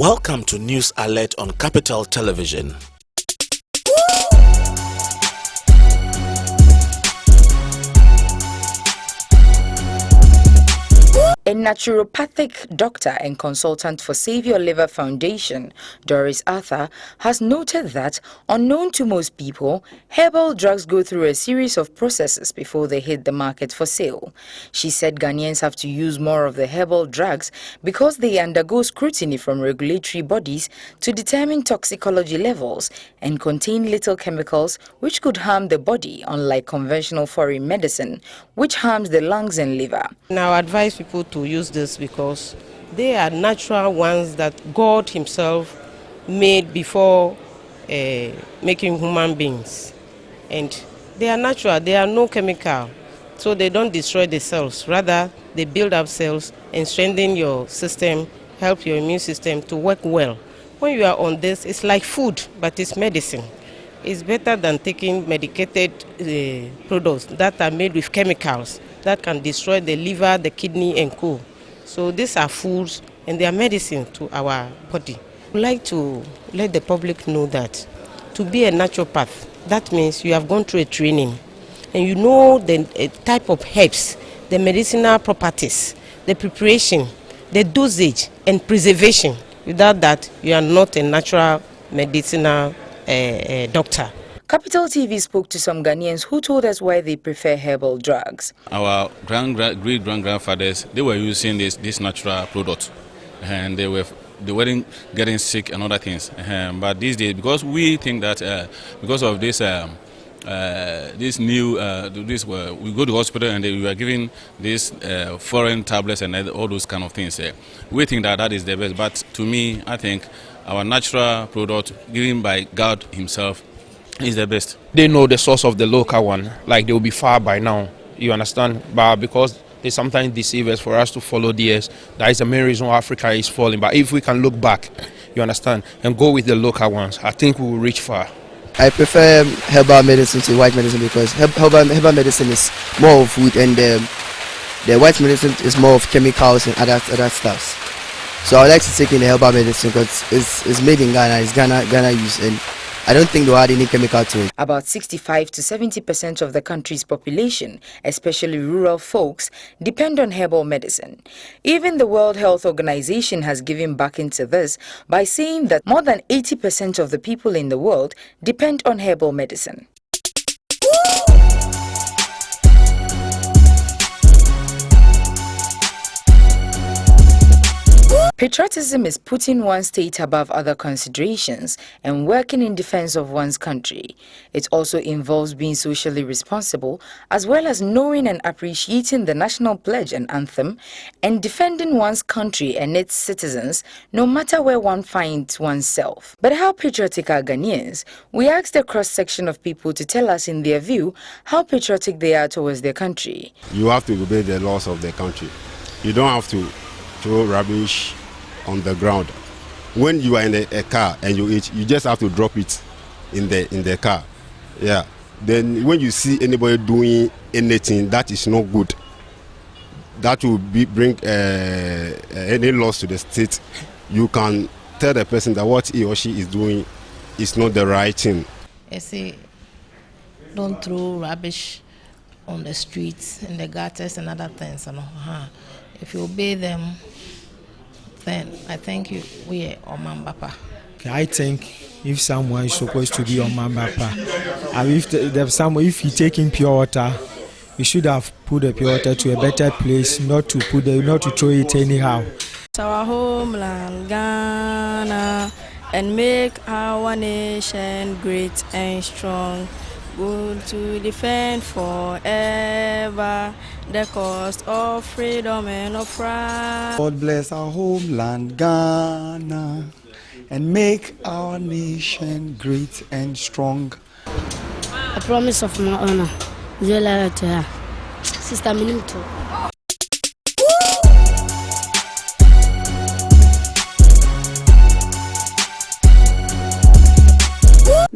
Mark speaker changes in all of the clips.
Speaker 1: Welcome to News Alert on Capital Television.
Speaker 2: A naturopathic doctor and consultant for Saviour Liver Foundation, Doris Arthur, has noted that, unknown to most people, herbal drugs go through a series of processes before they hit the market for sale. She said Ghanaians have to use more of the herbal drugs because they undergo scrutiny from regulatory bodies to determine toxicology levels and contain little chemicals which could harm the body, unlike conventional foreign medicine, which harms the lungs and liver.
Speaker 3: Now I advise people to use this because they are natural ones that God himself made before making human beings. And they are natural, they are no chemical, so they don't destroy the cells. Rather, they build up cells and strengthen your system, help your immune system to work well. When you are on this, it's like food, but it's medicine. It's better than taking medicated products that are made with chemicals that can destroy the liver, the kidney, and co. So these are foods and they are medicine to our body. I'd like to let the public know that to be a naturopath, that means you have gone through a training and you know the type of herbs, the medicinal properties, the preparation, the dosage, and preservation. Without that, you are not a natural medicinal doctor.
Speaker 2: Capital TV spoke to some Ghanaians who told us why they prefer herbal drugs.
Speaker 4: Our great-grandfathers, they were using this natural product, and they weren't getting sick and other things. But these days, because we think that because of this new we go to hospital and we are given these foreign tablets and all those kind of things. We think that is the best. But to me, I think our natural product given by God himself is the best.
Speaker 5: They know the source of the local one, like they will be far by now, you understand? But because they sometimes deceive us for us to follow theirs, that is the main reason why Africa is falling. But if we can look back, you understand, and go with the local ones, I think we will reach far.
Speaker 6: I prefer herbal medicine to white medicine because herbal medicine is more of food and the white medicine is more of chemicals and other stuffs. So I would like to take in the herbal medicine because it's made in Ghana, it's Ghana use, and I don't think they'll add any chemical to it.
Speaker 2: About 65 to 70% of the country's population, especially rural folks, depend on herbal medicine. Even the World Health Organization has given back into this by saying that more than 80% of the people in the world depend on herbal medicine. Patriotism is putting one state above other considerations and working in defense of one's country. It also involves being socially responsible, as well as knowing and appreciating the national pledge and anthem, and defending one's country and its citizens, no matter where one finds oneself. But how patriotic are Ghanaians? We asked a cross-section of people to tell us in their view how patriotic they are towards their country.
Speaker 7: You have to obey the laws of the country. You don't have to throw rubbish on the ground. When you are in a car and you eat, you just have to drop it in the car. Yeah. Then when you see anybody doing anything that is not good, that will bring any loss to the state, you can tell the person that what he or she is doing is not the right thing.
Speaker 8: I say, don't throw rubbish on the streets, in the gutters and other things. If you obey them, then I think we are Oman Bapa.
Speaker 9: I think if someone is supposed to be Oman Bapa, and if he taking pure water, we should have put the pure water to a better place, not to throw it anyhow.
Speaker 10: Our homeland, Ghana, and make our nation great and strong. Good to defend forever the cause of freedom and of pride.
Speaker 11: God bless our homeland, Ghana, and make our nation great and strong.
Speaker 12: A promise of my honor. Sister Minimto.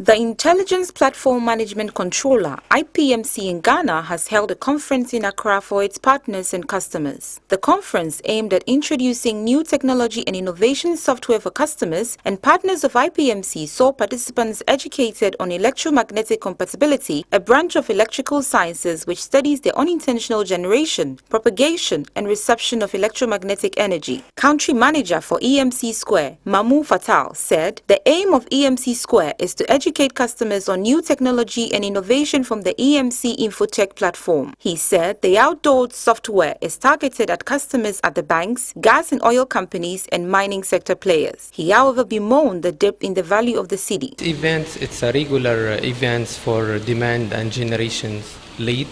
Speaker 2: The Intelligence Platform Management Controller, IPMC in Ghana, has held a conference in Accra for its partners and customers. The conference aimed at introducing new technology and innovation software for customers, and partners of IPMC saw participants educated on electromagnetic compatibility, a branch of electrical sciences which studies the unintentional generation, propagation and reception of electromagnetic energy. Country Manager for EMC Square, Mamu Fatal, said the aim of EMC Square is to educate customers on new technology and innovation from the EMC Infotech platform. He said the outdoor software is targeted at customers at the banks, gas and oil companies and mining sector players. He, however, bemoaned the dip in the value of the city.
Speaker 13: Events, it's a regular events for demand and generations lead,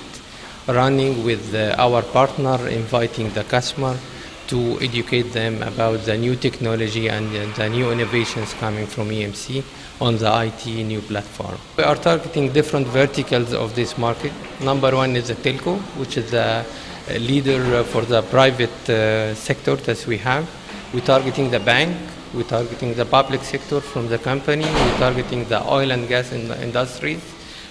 Speaker 13: running with our partner, inviting the customer to educate them about the new technology and the new innovations coming from EMC on the IT new platform. We are targeting different verticals of this market. Number one is the telco, which is the leader for the private sector that we have. We're targeting the bank, we're targeting the public sector from the company, we're targeting the oil and gas industries,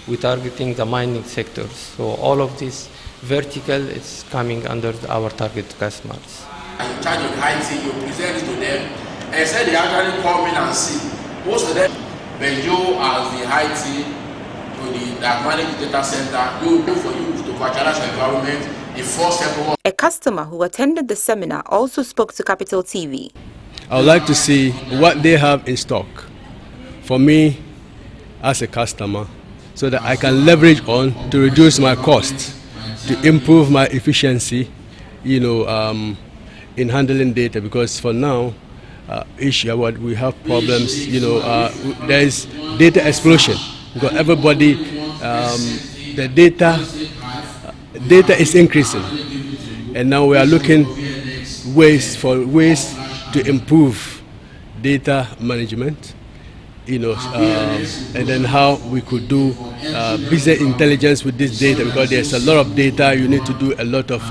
Speaker 13: we're targeting the mining sectors. So all of this vertical is coming under our target customers.
Speaker 14: In charge of IT, you present it to them, and said they actually come in and see. Most of them, when you as the IT to that manage the data center, you do for you to virtualize your environment. The first step was.
Speaker 2: A customer who attended the seminar also spoke to Capital TV.
Speaker 15: I would like to see what they have in stock for me as a customer, so that I can leverage on to reduce my costs, to improve my efficiency, in handling data, because for now, we have problems, there is data explosion, because everybody, the data is increasing, and now we are looking ways to improve data management, and then how we could do business intelligence with this data, because there's a lot of data you need to do a lot of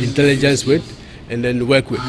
Speaker 15: intelligence with, and then work with.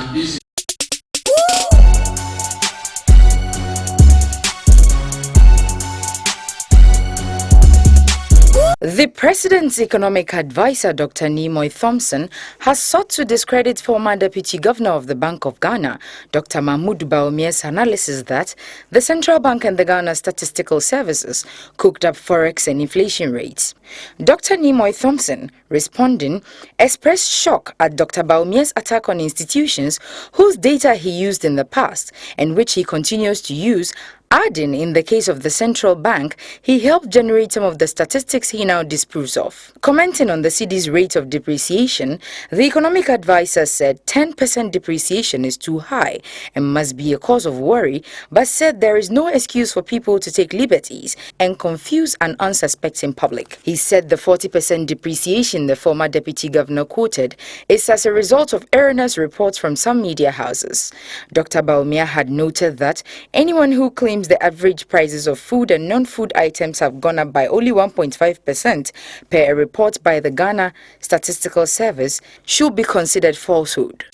Speaker 2: The President's economic advisor, Dr. Nimoy Thompson, has sought to discredit former Deputy Governor of the Bank of Ghana, Dr. Mahmoud Bawumia's analysis that the Central Bank and the Ghana Statistical Services cooked up forex and inflation rates. Dr. Nimoy Thompson, responding, expressed shock at Dr. Bawumia's attack on institutions whose data he used in the past and which he continues to use, adding, in the case of the central bank, he helped generate some of the statistics he now disproves of. Commenting on the cedi's rate of depreciation, the economic advisor said 10% depreciation is too high and must be a cause of worry, but said there is no excuse for people to take liberties and confuse an unsuspecting public. He said the 40% depreciation the former deputy governor quoted is as a result of erroneous reports from some media houses. Dr. Bawumia had noted that anyone who claims the average prices of food and non-food items have gone up by only 1.5% per a report by the Ghana Statistical Service should be considered falsehood.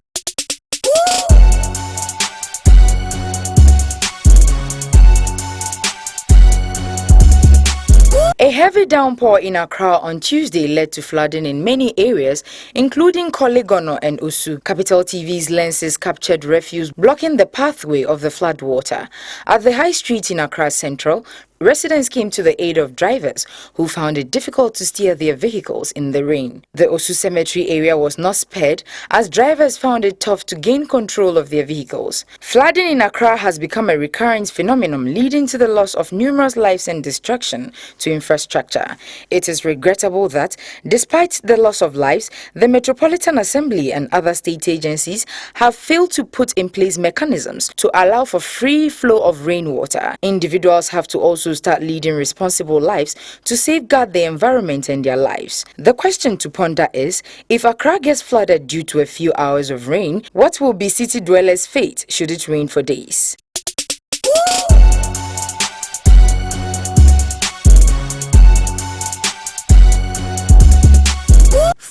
Speaker 2: A heavy downpour in Accra on Tuesday led to flooding in many areas, including Kolegono and Osu. Capital TV's lenses captured refuse blocking the pathway of the floodwater. At the High Street in Accra Central, residents came to the aid of drivers who found it difficult to steer their vehicles in the rain. The Osu Cemetery area was not spared as drivers found it tough to gain control of their vehicles. Flooding in Accra has become a recurrent phenomenon, leading to the loss of numerous lives and destruction to infrastructure. It is regrettable that, despite the loss of lives, the Metropolitan Assembly and other state agencies have failed to put in place mechanisms to allow for free flow of rainwater. Individuals have to also start leading responsible lives to safeguard the environment and their lives. The question to ponder is, if Accra gets flooded due to a few hours of rain, what will be city dwellers' fate should it rain for days?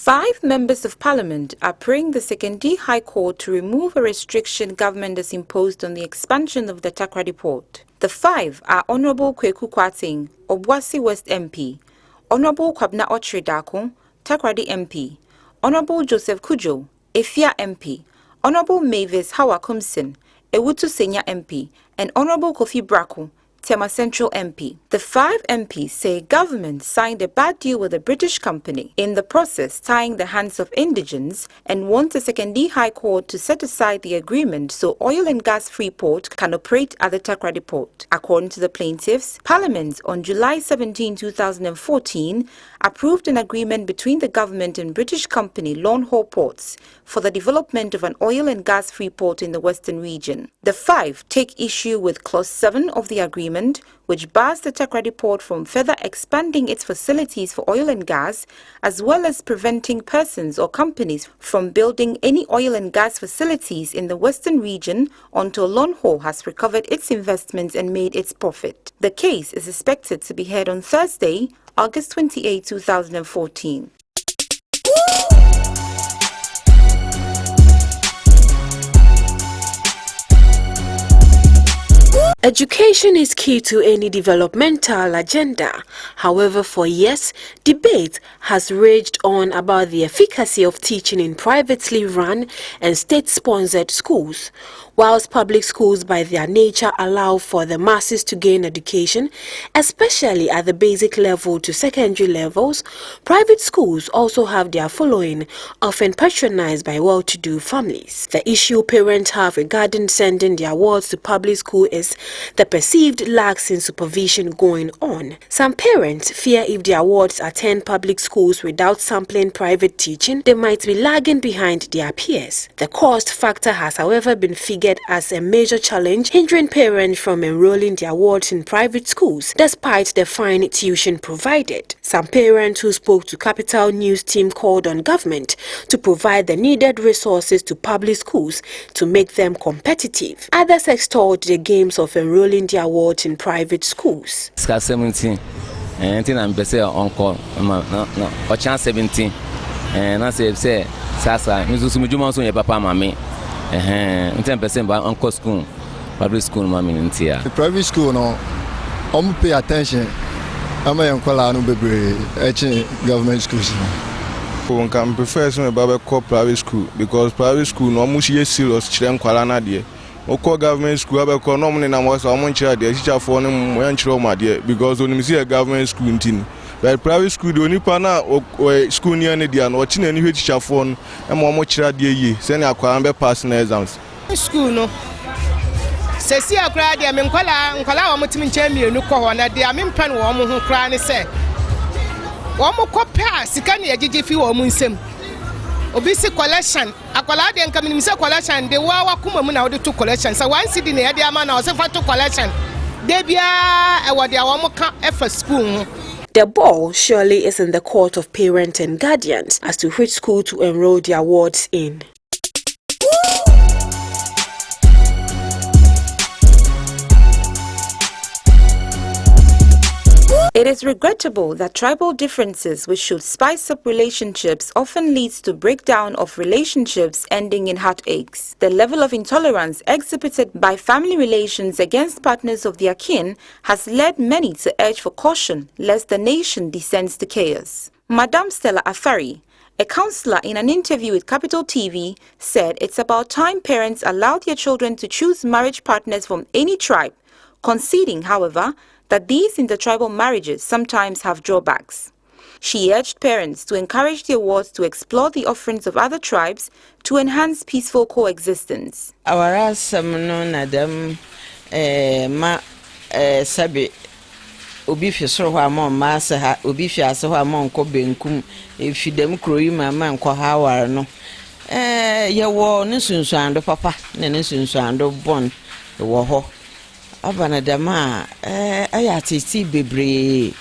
Speaker 2: 5 members of parliament are praying the Secondary High Court to remove a restriction government has imposed on the expansion of the Takoradi Port. The 5 are Honorable Kweku Kwating, Obuasi West MP, Honorable Kwabna Ochridako, Takoradi MP, Honorable Joseph Kujo, Efia MP, Honorable Mavis Hawakumsin, Ewutu Senya MP, and Honorable Kofi Braku, Tema Central MP. The 5 MPs say government signed a bad deal with a British company, in the process tying the hands of indigents, and want the Secondary High Court to set aside the agreement so oil and gas free port can operate at the Takoradi Port. According to the plaintiffs, Parliament on July 17, 2014 approved an agreement between the government and British company Long Haul Ports for the development of an oil and gas free port in the Western region. The 5 take issue with Clause 7 of the agreement, which bars the Takoradi Port from further expanding its facilities for oil and gas, as well as preventing persons or companies from building any oil and gas facilities in the Western region until Long Haul has recovered its investments and made its profit. The case is expected to be heard on Thursday, August 28, 2014.
Speaker 16: Education is key to any developmental agenda. However, for years, debate has raged on about the efficacy of teaching in privately run and state-sponsored schools. Whilst public schools by their nature allow for the masses to gain education, especially at the basic level to secondary levels, private schools also have their following, often patronized by well-to-do families. The issue parents have regarding sending their wards to public school is the perceived lacks in supervision going on. Some parents fear if their wards attend public schools without sampling private teaching, they might be lagging behind their peers. The cost factor has, however, been figured as a major challenge, hindering parents from enrolling their wards in private schools despite the fine tuition provided. Some parents who spoke to Capital News team called on government to provide the needed resources to public schools to make them competitive. Others extolled the games of enrolling their wards in private schools.
Speaker 17: 17 and I'm busy on call or chance 17 and I say Sasa Mizumujuma so your papa mammy 10% by uncle school public school mammy in Tia.
Speaker 18: The private school no pay attention. I'm a young government schools.
Speaker 19: One can prefer some private school because private school no much yes serious children kwalana there. Oko government school abeko no money na mo so mo nchira there teacher for no mo nchira ma there because when you see a government school ntin but private school the only pana school near ne there no chi na ni teacher for no e mo chira there yi say na akwa be pass na exams
Speaker 3: school no sesi akra there me nkwala wo mutimi nche mienu ko ho na there me mpan wo mo ho kra ne say wo mo kopa sika ne yagigi fi wo mo nsem obisi collection akwala de nka minimse collection de wa kuma mu na wo de to collection so one city na yade ama na wo se fa to collection de bia e wo de awon ka efa school.
Speaker 16: The ball surely is in the court of parents and guardians as to which school to enroll their wards in.
Speaker 2: It is regrettable that tribal differences which should spice up relationships often leads to breakdown of relationships ending in heartaches. The level of intolerance exhibited by family relations against partners of their kin has led many to urge for caution lest the nation descends to chaos. Madame Stella Afari, a counsellor in an interview with Capital TV, said it's about time parents allow their children to choose marriage partners from any tribe, conceding, however, that these intertribal marriages sometimes have drawbacks. She urged parents to encourage their wards to explore the offerings of other tribes to enhance peaceful coexistence.
Speaker 20: Our no nadam sabi obi fi soro ho amon ma se ha obi fi ase ho amon ko benkum e fi dem kroyi mama nko hawar no ye wo ne sunsuando papa ne sunsuando bon wo ho abana dama aya titi bebre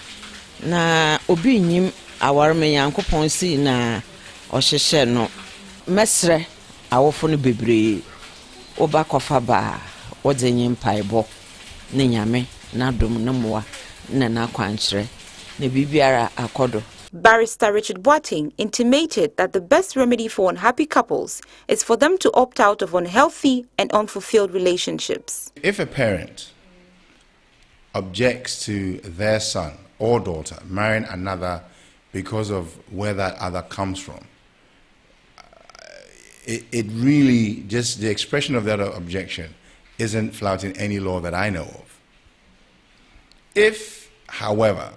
Speaker 20: na obi nyim awarme yankopon si na ohyehye no mesre awofo no bebre oba kofa ba odenye mpaebo ne nyame na dom ne moa na na kwankyere na bibiara akodo.
Speaker 2: Barrister Richard Boateng intimated that the best remedy for unhappy couples is for them to opt out of unhealthy and unfulfilled relationships.
Speaker 21: If a parent objects to their son or daughter marrying another because of where that other comes from, it really, just the expression of that objection isn't flouting any law that I know of. If, however,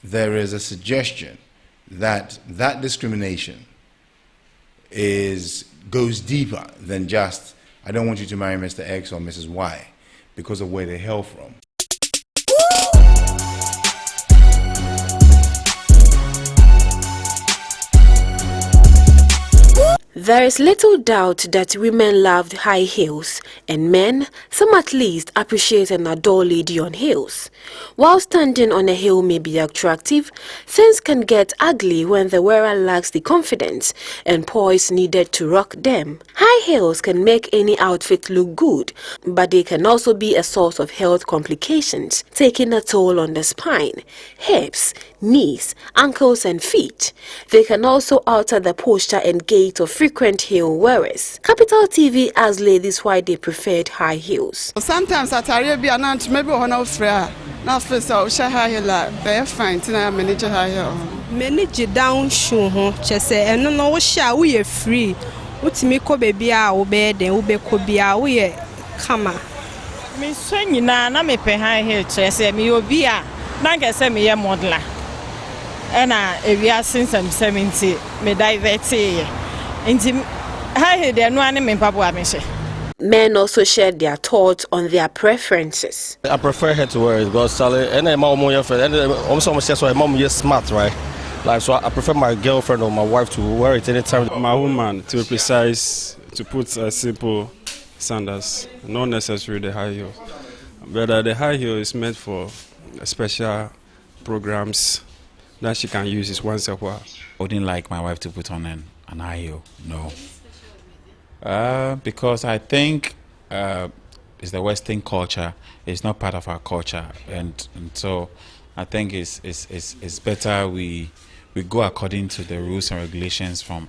Speaker 21: there is a suggestion that that discrimination goes deeper than just, I don't want you to marry Mr. X or Mrs. Y because of where they hail from.
Speaker 16: There is little doubt that women loved high heels, and men, some at least, appreciate and adore lady on heels. While standing on a heel may be attractive, things can get ugly when the wearer lacks the confidence and poise needed to rock them. High heels can make any outfit look good, but they can also be a source of health complications, taking a toll on the spine, hips, knees, ankles and feet. They can also alter the posture and gait of frequent heel wearers. Capital TV asked ladies why they preferred high heels.
Speaker 22: Sometimes at Arabia, maybe one of Freya, not for so high heel, they're fine to manage a high heel.
Speaker 23: Manage down shoe, just say, and no, shall we are free. What's me ko baby our bed and ube could be our way. Come on.
Speaker 24: Miss Swinina, me pay high heel, just say me will be a Nanga send me a modeler. And we are since I'm 70, me divert into high there no one in Papua Miche.
Speaker 16: Men also shared their thoughts on their preferences.
Speaker 25: I prefer her to wear it because Sally and then mom your friend and also says so mom is smart, right? Like so I prefer my girlfriend or my wife to wear it anytime.
Speaker 26: My woman, to be precise, to put a simple sandals, not necessarily the high heel. But the high heel is meant for special programs that she can use it once a while.
Speaker 27: I wouldn't like my wife to put on an high heel, no. Because I think it's the Western culture. It's not part of our culture, and so I think it's better we go according to the rules and regulations from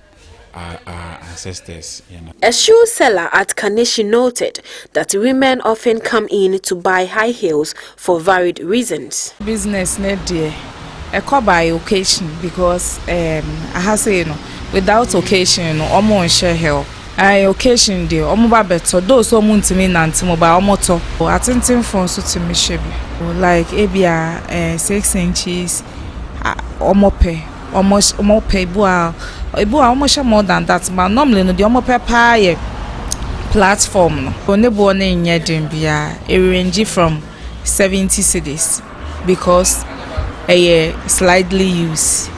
Speaker 27: our ancestors. You know.
Speaker 16: A shoe seller at Kanishi noted that women often come in to buy high heels for varied reasons.
Speaker 28: Business need dear. I call by occasion because I have say without occasion almost share help. I occasion dear almost better those who want to me nanti mobile motor attending from so to me like ABR 6 inches almost pay almost more than that but normally no the almost pay platform no only born in Yedinbia a range from 70 cedis because slightly used.